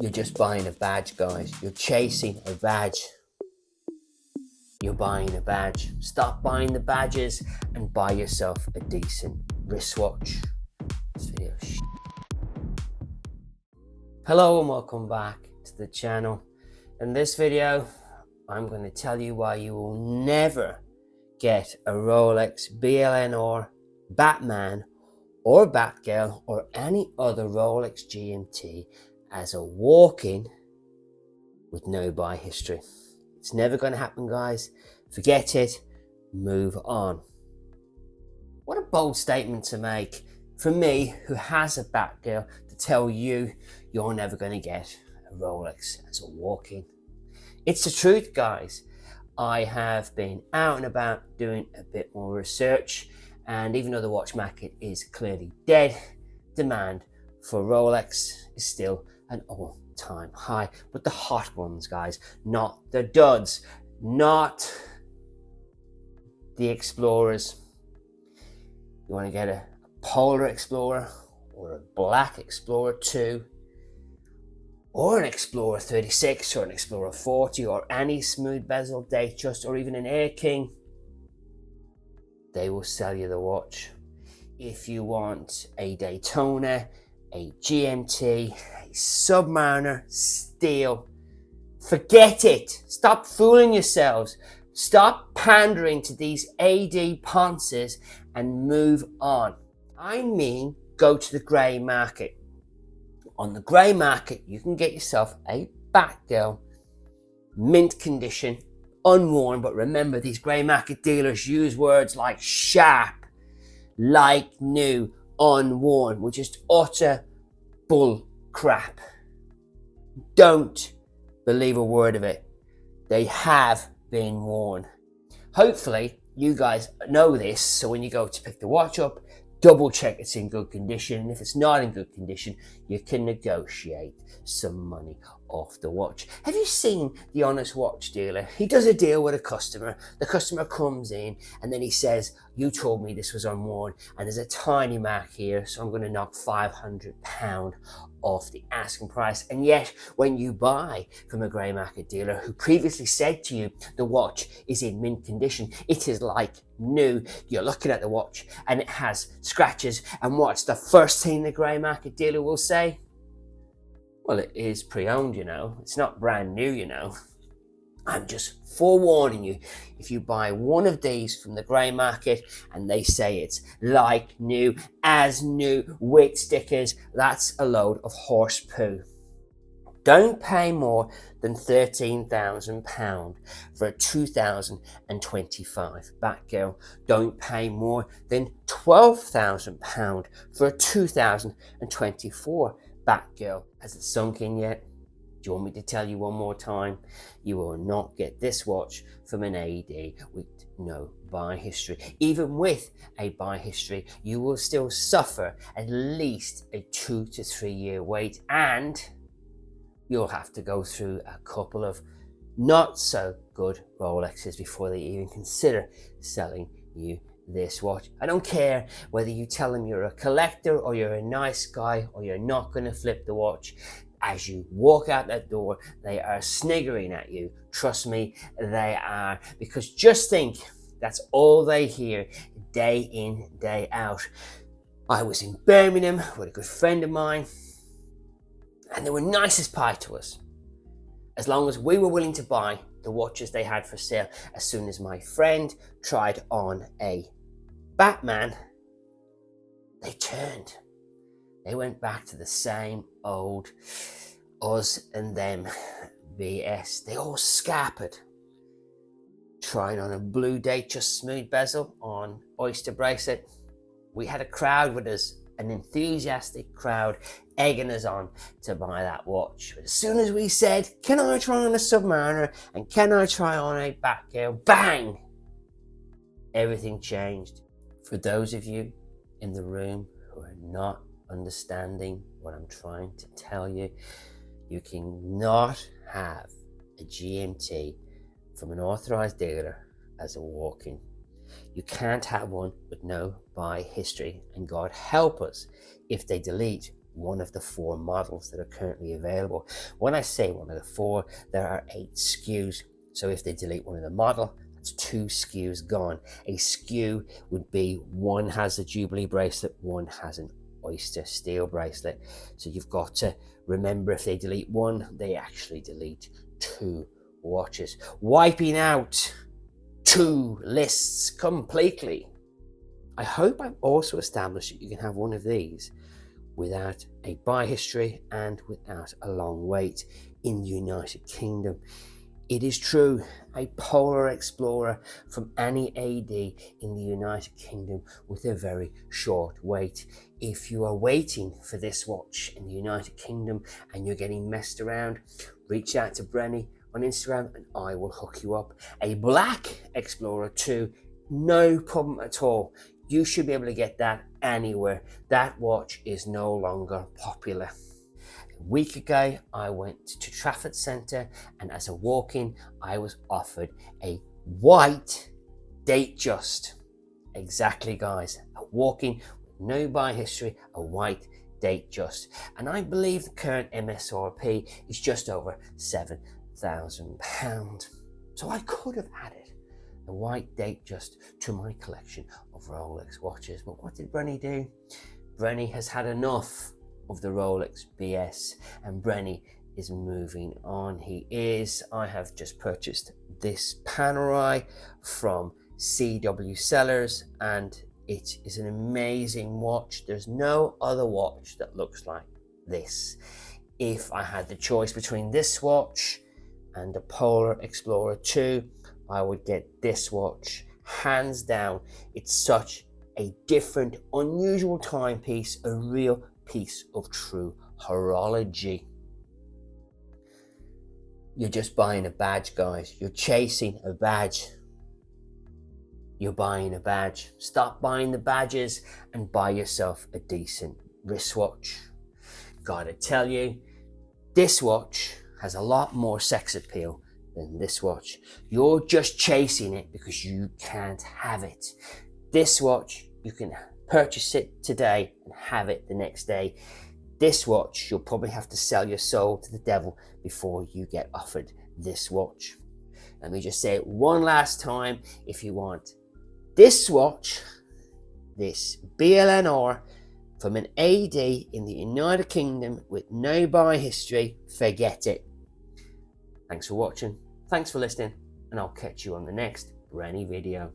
You're just buying a badge, guys. You're chasing a badge. You're buying a badge. Stop buying the badges and buy yourself a decent wristwatch. This video is shit. Hello and welcome back to the channel. In this video, I'm going to tell you why you will never get a Rolex, BLNR, Batman, or Batgirl, or any other Rolex GMT as a walk-in with no buy history. It's never going to happen, guys. Forget it. Move on. What a bold statement to make for me, who has a Batgirl, to tell you you're never going to get a Rolex as a walk-in. It's the truth, guys. I have been out and about doing a bit more research, and even though the watch market is clearly dead, demand for Rolex is still an all-time high. But the hot ones, guys, not the duds, not the Explorers. You want to get a Polar Explorer or a Black Explorer 2 or an Explorer 36 or an Explorer 40 or any smooth bezel Datejust or even an Air King, they will sell you the watch. If you want a Daytona, a GMT, a Submariner, steel, forget it. Stop fooling yourselves. Stop pandering to these AD ponces and move on. I mean, go to the grey market. On the grey market, you can get yourself a Batgirl, mint condition, unworn, but remember, these grey market dealers use words like sharp, like new, unworn, which is utter bull crap. Don't believe a word of it. They have been worn. Hopefully you guys know this, so when you go to pick the watch up, double check it's in good condition, and if it's not in good condition, you can negotiate some money off the watch. Have you seen the honest watch dealer? He does a deal with a customer. The customer comes in and then he says, you told me this was unworn and there's a tiny mark here, so I'm going to knock £500 off the asking price. And yet when you buy from a grey market dealer who previously said to you the watch is in mint condition, it is like new, you're looking at the watch and it has scratches, and what's the first thing the grey market dealer will say? Well, it is pre-owned, you know. It's not brand new, you know. I'm just forewarning you, if you buy one of these from the grey market and they say it's like new, as new, with stickers, that's a load of horse poo. Don't pay more than £13,000 for a 2025 Batgirl. Don't pay more than £12,000 for a 2024 Batgirl. Has it sunk in yet? Do you want me to tell you one more time? You will not get this watch from an AD with no buy history. Even with a buy history, you will still suffer at least a 2 to 3 year wait, and you'll have to go through a couple of not so good Rolexes before they even consider selling you this watch. I don't care whether you tell them you're a collector or you're a nice guy or you're not going to flip the watch. As you walk out that door, they are sniggering at you. Trust me, they are. Because just think, that's all they hear day in, day out. I was in Birmingham with a good friend of mine, and they were nice as pie to us, as long as we were willing to buy the watches they had for sale. As soon as my friend tried on a Batman, they turned. They went back to the same old us and them BS. They all scampered. Trying on a blue Datejust smooth bezel on oyster bracelet. We had a crowd with us, an enthusiastic crowd egging us on to buy that watch. But as soon as we said, can I try on a Submariner and can I try on a Batgirl, bang! Everything changed. For those of you in the room who are not understanding what I'm trying to tell you, you cannot have a GMT from an authorized dealer as a walk-in. You can't have one with no buy history, and God help us if they delete one of the 4 models that are currently available. When I say one of the 4, there are 8 SKUs. So if they delete one of the model, that's 2 SKUs gone. A SKU would be one has a Jubilee bracelet, one has an Oyster steel bracelet. So you've got to remember, if they delete one, they actually delete 2 watches, wiping out 2 lists completely. I hope I've also established that you can have one of these without a buy history and without a long wait in the United Kingdom. It is true, a Polar Explorer from any AD in the United Kingdom with a very short wait. If you are waiting for this watch in the United Kingdom and you're getting messed around, reach out to Brenny on Instagram and I will hook you up. A black Explorer 2, no problem at all. You should be able to get that anywhere. That watch is no longer popular. A week ago, I went to Trafford Centre, and as a walk-in, I was offered a white Datejust. Exactly, guys. A walk-in with no buy history, a white Datejust. And I believe the current MSRP is just over £7,000. So I could have added a white Datejust to my collection of Rolex watches. But what did Brenny do? Brenny has had enough of the Rolex BS, and Brenny is moving on. I have just purchased this Panerai from CW Sellers, and it is an amazing watch. There's no other watch that looks like this. If I had the choice between this watch and the Polar Explorer 2, I would get this watch, hands down. It's such a different, unusual timepiece, a real piece of true horology. You're just buying a badge, guys. You're chasing a badge. You're buying a badge. Stop buying the badges and buy yourself a decent wristwatch. Gotta tell you, this watch has a lot more sex appeal than this watch. You're just chasing it because you can't have it. This watch, you can purchase it today and have it the next day. This watch, you'll probably have to sell your soul to the devil before you get offered this watch. Let me just say it one last time. If you want this watch, this BLNR from an AD in the United Kingdom with no buy history, forget it. Thanks for watching, thanks for listening, and I'll catch you on the next Brenny video.